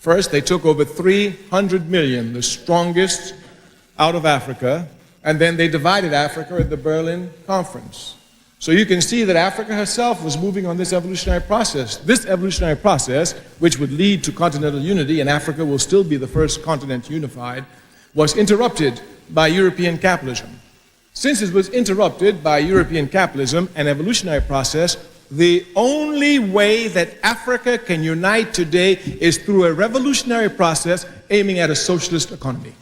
First, they took over 300 million, the strongest, out of Africa, and then they divided Africa at the Berlin Conference. So you can see that Africa herself was moving on this evolutionary process. This evolutionary process, which would lead to continental unity, and Africa will still be the first continent unified, was interrupted by European capitalism. Since it was interrupted by European capitalism, an evolutionary process, the only way that Africa can unite today is through a revolutionary process aiming at a socialist economy.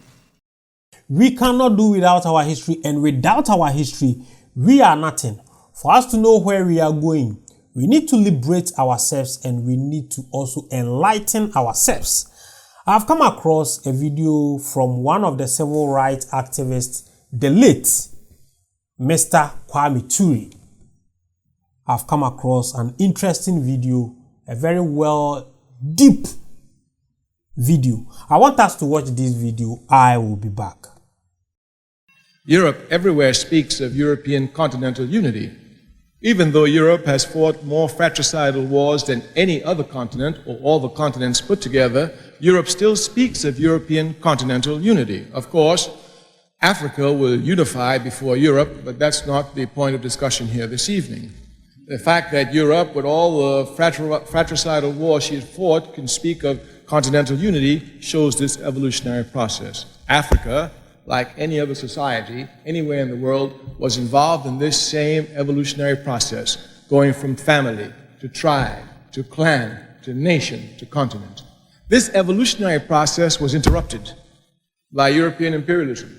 We cannot do without our history, and without our history, we are nothing. For us to know where we are going, we need to liberate ourselves, and we need to also enlighten ourselves. I've come across a video from one of the civil rights activists, the late Mr. Kwame Ture. I've come across an interesting video, a very deep video. I want us to watch this video. I will be back. Europe everywhere speaks of European continental unity. Even though Europe has fought more fratricidal wars than any other continent, or all the continents put together, Europe still speaks of European continental unity. Of course, Africa will unify before Europe, but that's not the point of discussion here this evening. The fact that Europe, with all the fratricidal wars she has fought, can speak of continental unity shows this evolutionary process. Africa, like any other society, anywhere in the world, was involved in this same evolutionary process, going from family to tribe, to clan, to nation, to continent. This evolutionary process was interrupted by European imperialism.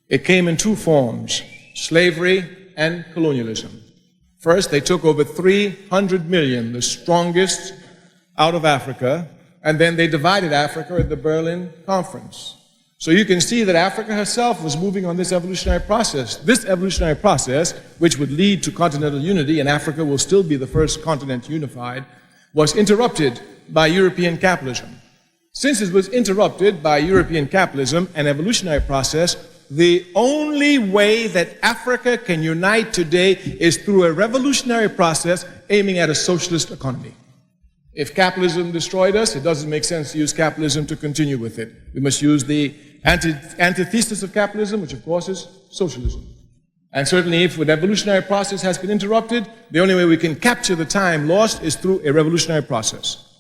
It came in two forms, slavery and colonialism. First, they took over 300 million, the strongest, out of Africa, and then they divided Africa at the Berlin Conference. So you can see that Africa herself was moving on this evolutionary process. This evolutionary process, which would lead to continental unity, and Africa will still be the first continent unified, was interrupted by European capitalism. Since it was interrupted by European capitalism, an evolutionary process, the only way that Africa can unite today is through a revolutionary process aiming at a socialist economy. If capitalism destroyed us, it doesn't make sense to use capitalism to continue with it. We must use the antithesis of capitalism, which of course is socialism. And certainly if an evolutionary process has been interrupted, the only way we can capture the time lost is through a revolutionary process.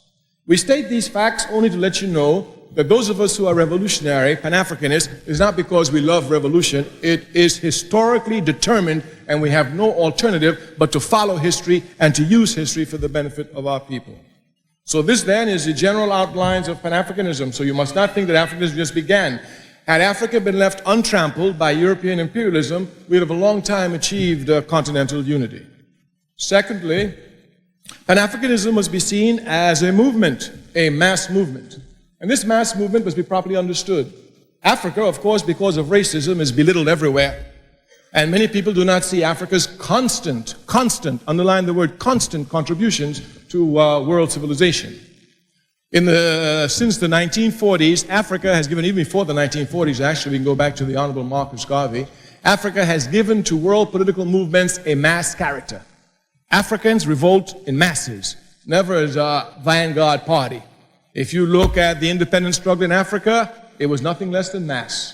We state these facts only to let you know that those of us who are revolutionary, Pan-Africanists, is not because we love revolution. It is historically determined, and we have no alternative but to follow history and to use history for the benefit of our people. So this then is the general outlines of Pan-Africanism. So you must not think that Africanism just began. Had Africa been left untrampled by European imperialism, we'd have a long time achieved continental unity. Secondly, Pan-Africanism must be seen as a movement, a mass movement. And this mass movement must be properly understood. Africa, of course, because of racism, is belittled everywhere. And many people do not see Africa's constant, underline the word constant, contributions to world civilization. Since the 1940s, Africa has given, even before the 1940s actually, we can go back to the Honorable Marcus Garvey, Africa has given to world political movements a mass character. Africans revolt in masses, never as a vanguard party. If you look at the independence struggle in Africa, it was nothing less than mass.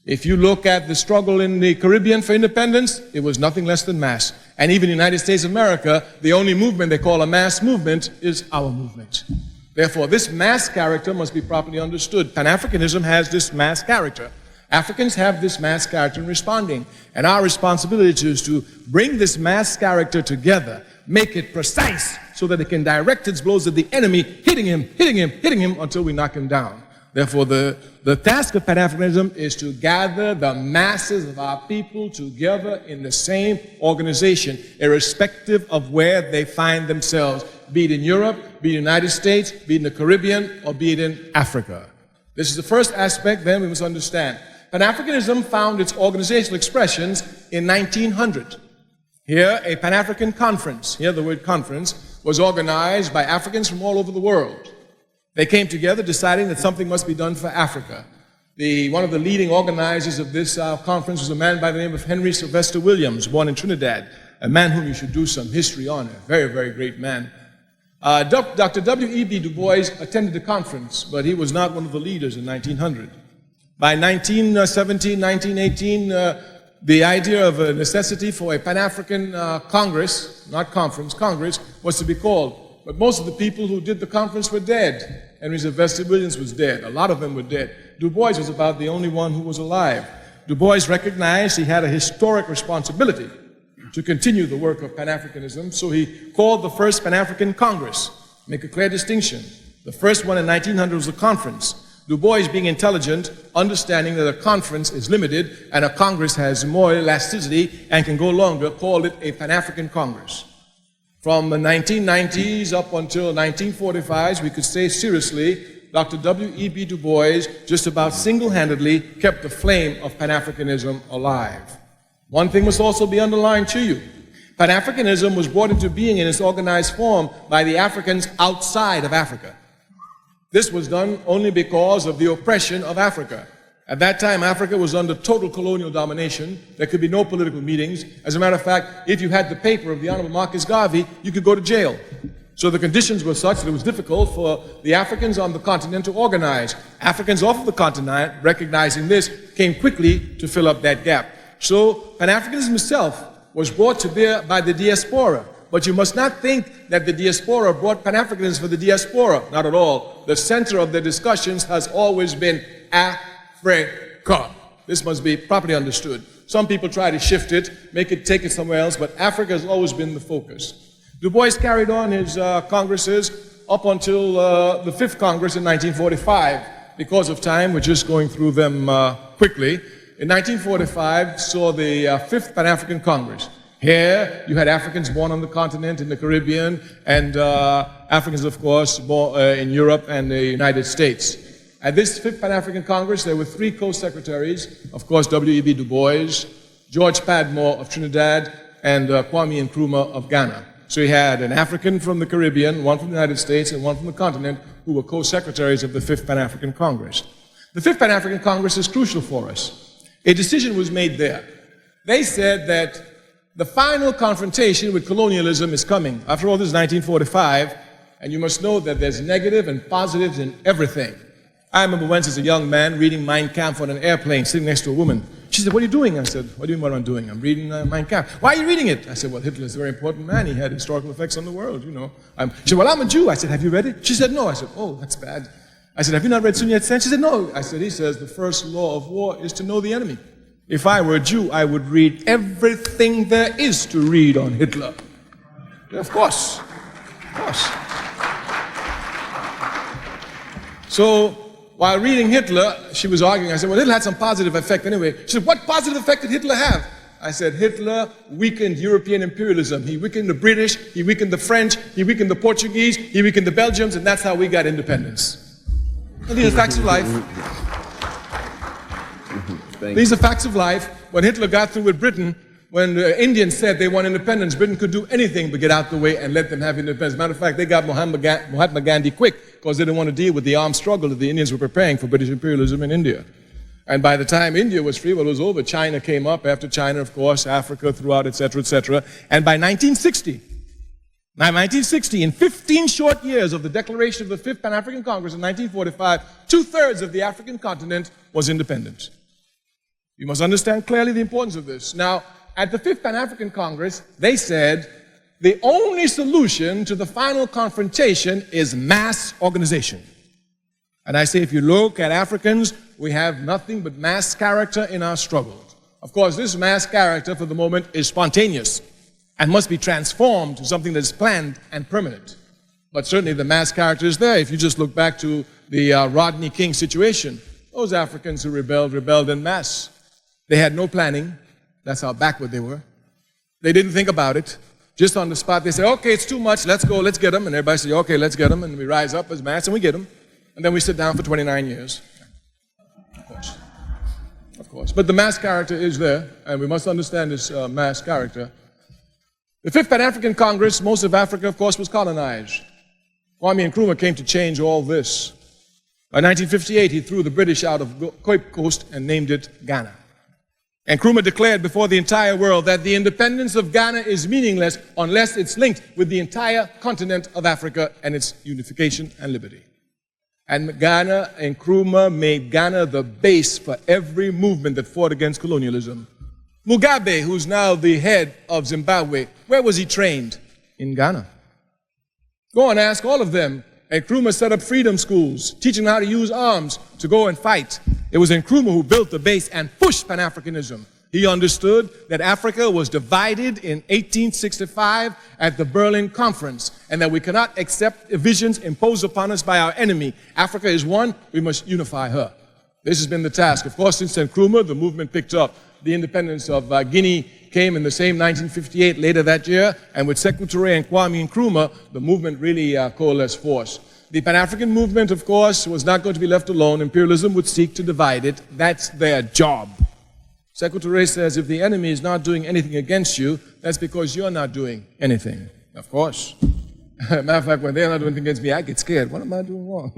If you look at the struggle in the Caribbean for independence, it was nothing less than mass. And even in the United States of America, the only movement they call a mass movement is our movement. Therefore, this mass character must be properly understood. Pan-Africanism has this mass character. Africans have this mass character in responding. And our responsibility is to bring this mass character together, make it precise so that it can direct its blows at the enemy, hitting him until we knock him down. Therefore, the task of Pan-Africanism is to gather the masses of our people together in the same organization, irrespective of where they find themselves, be it in Europe, be it in the United States, be it in the Caribbean, or be it in Africa. This is the first aspect, then we must understand. Pan-Africanism found its organizational expressions in 1900. Here, a Pan-African conference, here the word conference, was organized by Africans from all over the world. They came together deciding that something must be done for Africa. One of the leading organizers of this conference was a man by the name of Henry Sylvester Williams, born in Trinidad, a man whom you should do some history on, a very, very great man. Dr. W.E.B. Du Bois attended the conference, but he was not one of the leaders in 1900. By 1917, 1918, the idea of a necessity for a Pan-African Congress, not conference, Congress, was to be called. But most of the people who did the conference were dead. Henry Sylvester Williams was dead. A lot of them were dead. Du Bois was about the only one who was alive. Du Bois recognized he had a historic responsibility to continue the work of Pan-Africanism, so he called the first Pan-African Congress. Make a clear distinction. The first one in 1900 was a conference. Du Bois, being intelligent, understanding that a conference is limited and a Congress has more elasticity and can go longer, called it a Pan-African Congress. From the 1990s up until 1945, we could say seriously, Dr. W.E.B. Du Bois just about single-handedly kept the flame of Pan-Africanism alive. One thing must also be underlined to you. Pan-Africanism was brought into being in its organized form by the Africans outside of Africa. This was done only because of the oppression of Africa. At that time, Africa was under total colonial domination. There could be no political meetings. As a matter of fact, if you had the paper of the Honorable Marcus Garvey, you could go to jail. So the conditions were such that it was difficult for the Africans on the continent to organize. Africans off of the continent, recognizing this, came quickly to fill up that gap. So Pan-Africanism itself was brought to bear by the diaspora. But you must not think that the diaspora brought Pan-Africanism for the diaspora. Not at all. The center of their discussions has always been Africa. This must be properly understood. Some people try to shift it, take it somewhere else, but Africa has always been the focus. Du Bois carried on his congresses up until the Fifth Congress in 1945. Because of time, we're just going through them quickly. In 1945, saw the Fifth Pan-African Congress. Here, you had Africans born on the continent, in the Caribbean, and Africans, of course, born in Europe and the United States. At this Fifth Pan-African Congress, there were three co-secretaries, of course, W.E.B. Du Bois, George Padmore of Trinidad, and Kwame Nkrumah of Ghana. So he had an African from the Caribbean, one from the United States, and one from the continent, who were co-secretaries of the Fifth Pan-African Congress. The Fifth Pan-African Congress is crucial for us. A decision was made there. They said that the final confrontation with colonialism is coming. After all, this is 1945, and you must know that there's negative and positives in everything. I remember once as a young man reading Mein Kampf on an airplane, sitting next to a woman. She said, "What are you doing?" I said, "What do you mean what I'm doing? I'm reading Mein Kampf." "Why are you reading it?" I said, "Well, Hitler's a very important man. He had historical effects on the world, you know." She said, "Well, I'm a Jew." I said, "Have you read it?" She said, "No." I said, "Oh, that's bad." I said, "Have you not read Sun Yat-sen?" She said, "No." I said, "He says the first law of war is to know the enemy. If I were a Jew, I would read everything there is to read on Hitler." Yeah, of course. Of course. So, while reading Hitler, she was arguing. I said, "Well, Hitler had some positive effect anyway." She said, "What positive effect did Hitler have?" I said, "Hitler weakened European imperialism. He weakened the British, he weakened the French, he weakened the Portuguese, he weakened the Belgians, and that's how we got independence." And these are facts of life. These are facts of life. When Hitler got through with Britain, when the Indians said they want independence, Britain could do anything but get out the way and let them have independence. As a matter of fact, they got Mahatma Gandhi quick because they didn't want to deal with the armed struggle that the Indians were preparing for British imperialism in India. And by the time India was free, well, it was over. China came up. After China, of course, Africa throughout, etc., etc. And by 1960, in 15 short years of the declaration of the Fifth Pan-African Congress in 1945, 2/3 of the African continent was independent. You must understand clearly the importance of this. Now, at the Fifth Pan-African Congress, they said the only solution to the final confrontation is mass organization. And I say, if you look at Africans, we have nothing but mass character in our struggle. Of course, this mass character for the moment is spontaneous and must be transformed to something that is planned and permanent. But certainly the mass character is there. If you just look back to the Rodney King situation, those Africans who rebelled en masse. They had no planning. That's how backward they were. They didn't think about it. Just on the spot, they said, "Okay, it's too much. Let's go. Let's get them." And everybody said, "Okay, let's get them." And we rise up as mass and we get them. And then we sit down for 29 years. Of course. Of course. But the mass character is there, and we must understand this mass character. The Fifth Pan-African Congress, most of Africa, of course, was colonized. Kwame Nkrumah came to change all this. By 1958, he threw the British out of Cape Coast and named it Ghana. And Nkrumah declared before the entire world that the independence of Ghana is meaningless unless it's linked with the entire continent of Africa and its unification and liberty. And Ghana and Nkrumah made Ghana the base for every movement that fought against colonialism. Mugabe, who's now the head of Zimbabwe, where was he trained? In Ghana. Go and ask all of them. Nkrumah set up freedom schools, teaching them how to use arms to go and fight. It was Nkrumah who built the base and pushed Pan-Africanism. He understood that Africa was divided in 1865 at the Berlin Conference, and that we cannot accept visions imposed upon us by our enemy. Africa is one, we must unify her. This has been the task. Of course, since Nkrumah, the movement picked up. The independence of Guinea came in the same 1958, later that year, and with Sekou Touré and Kwame Nkrumah, the movement really coalesced force. The Pan-African movement, of course, was not going to be left alone. Imperialism would seek to divide it. That's their job. Sekou Touré says, if the enemy is not doing anything against you, that's because you're not doing anything. Of course. Matter of fact, when they're not doing anything against me, I get scared. What am I doing wrong?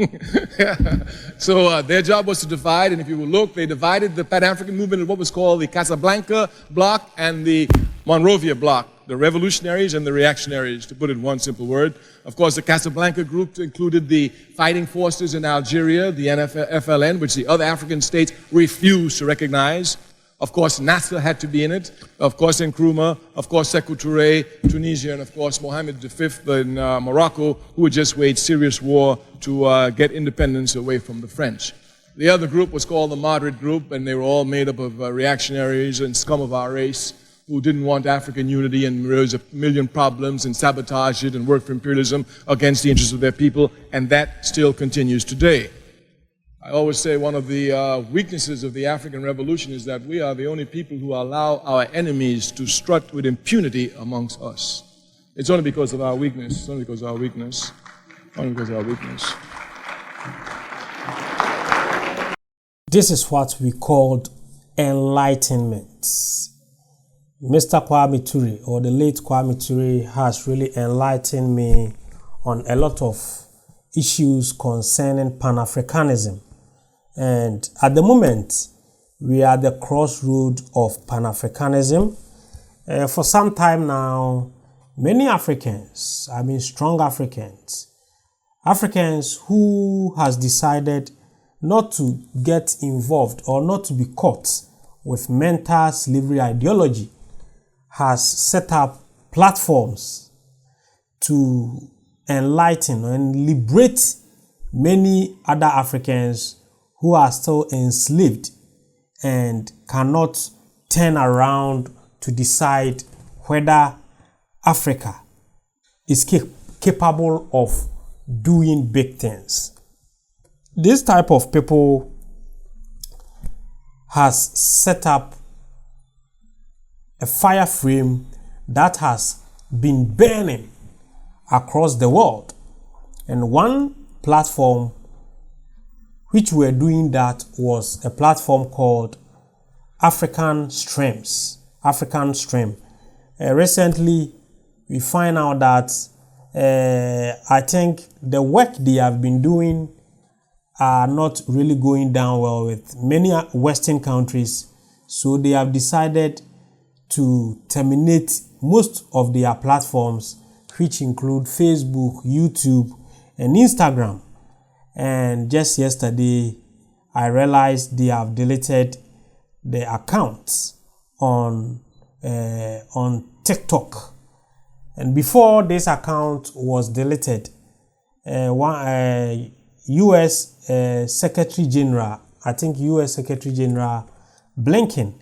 So their job was to divide, and if you will look, they divided the Pan-African movement in what was called the Casablanca bloc and the Monrovia bloc, the revolutionaries and the reactionaries, to put it in one simple word. Of course, the Casablanca group included the fighting forces in Algeria, the FLN, which the other African states refused to recognize. Of course, Nasser had to be in it. Of course, Nkrumah. Of course, Sekou Touré, Tunisia, and of course, Mohammed V in Morocco, who had just waged serious war to get independence away from the French. The other group was called the Moderate Group, and they were all made up of reactionaries and scum of our race who didn't want African unity, and there was a million problems and sabotaged it and worked for imperialism against the interests of their people, and that still continues today. I always say one of the weaknesses of the African Revolution is that we are the only people who allow our enemies to strut with impunity amongst us. It's only because of our weakness. It's only because of our weakness. Only because of our weakness. This is what we called enlightenment. Mr. Kwame Ture, or the late Kwame Ture, has really enlightened me on a lot of issues concerning Pan-Africanism. And at the moment, we are at the crossroad of Pan-Africanism. For some time now, many Africans, strong Africans who has decided not to get involved or not to be caught with mental slavery ideology, has set up platforms to enlighten and liberate many other Africans who are still enslaved and cannot turn around to decide whether Africa is capable of doing big things. This type of people has set up a fire frame that has been burning across the world. And one platform which were doing that was a platform called African Streams. African Stream. Recently, we find out that I think the work they have been doing are not really going down well with many Western countries. So they have decided to terminate most of their platforms, which include Facebook, YouTube, and Instagram. And just yesterday, I realized they have deleted the accounts on TikTok. And before this account was deleted, U.S. Secretary General, I think U.S. Secretary General Blinken,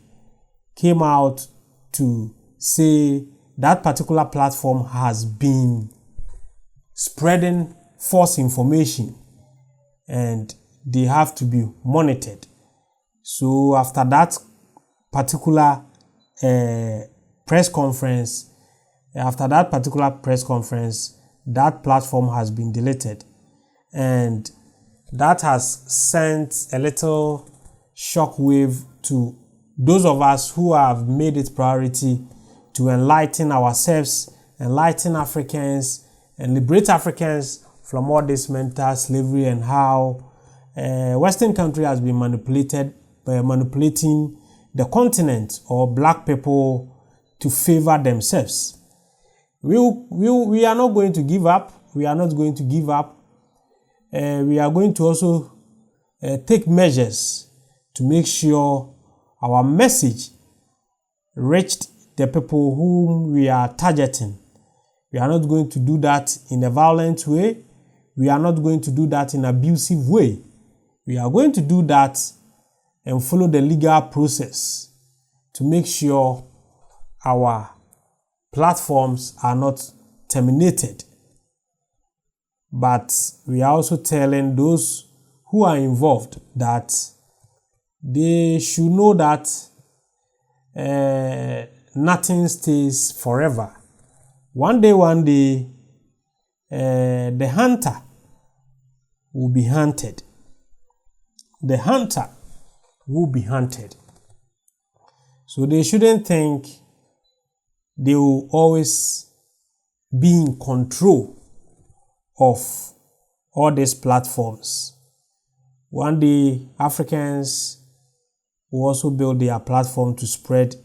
came out to say that particular platform has been spreading false information and they have to be monitored. So after that particular press conference, that platform has been deleted. And that has sent a little shockwave to those of us who have made it priority to enlighten ourselves, enlighten Africans, and liberate Africans from all this mental slavery and how Western country has been manipulating the continent or black people to favor themselves. We are not going to give up. We are not going to give up. We are going to also take measures to make sure our message reached the people whom we are targeting. We are not going to do that in a violent way. We are not going to do that in an abusive way. We are going to do that and follow the legal process to make sure our platforms are not terminated. But we are also telling those who are involved that they should know that nothing stays forever. One day, the hunter will be hunted. The hunter will be hunted. So they shouldn't think they will always be in control of all these platforms. One day, Africans will also build their platform to spread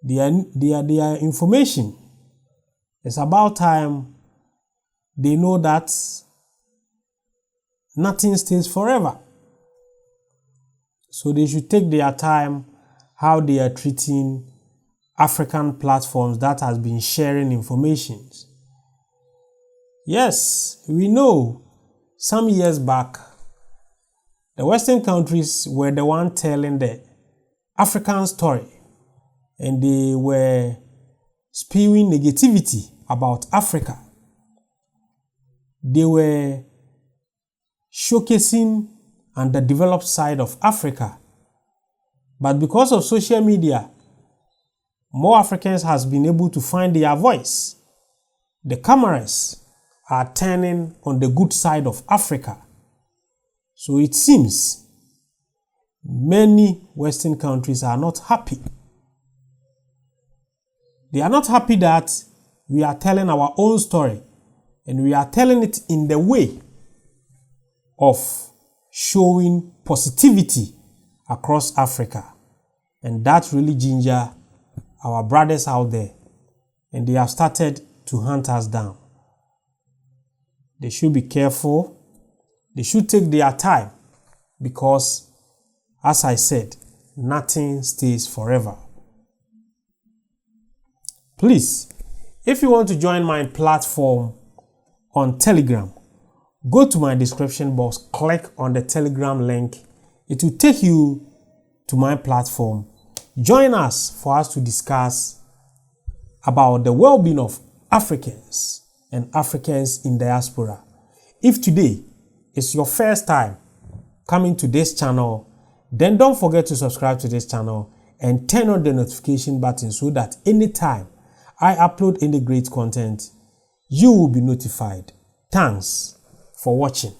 their information. It's about time they know that nothing stays forever. So they should take their time how they are treating African platforms that has been sharing information. Yes, we know some years back, the Western countries were the one telling the African story, and they were spewing negativity about Africa. They were showcasing underdeveloped side of Africa. But because of social media, more Africans has been able to find their voice. The cameras are turning on the good side of Africa. So it seems many Western countries are not happy. They are not happy that we are telling our own story, and we are telling it in the way of showing positivity across Africa. And that really ginger our brothers out there, and they have started to hunt us down. They should be careful. They should take their time, because, as I said, nothing stays forever. Please, if you want to join my platform on Telegram, go to my description box, click on the Telegram link. It will take you to my platform. Join us for us to discuss about the well-being of Africans and Africans in diaspora. If today is your first time coming to this channel, then don't forget to subscribe to this channel and turn on the notification button so that anytime I upload any great content, you will be notified. Thanks for watching.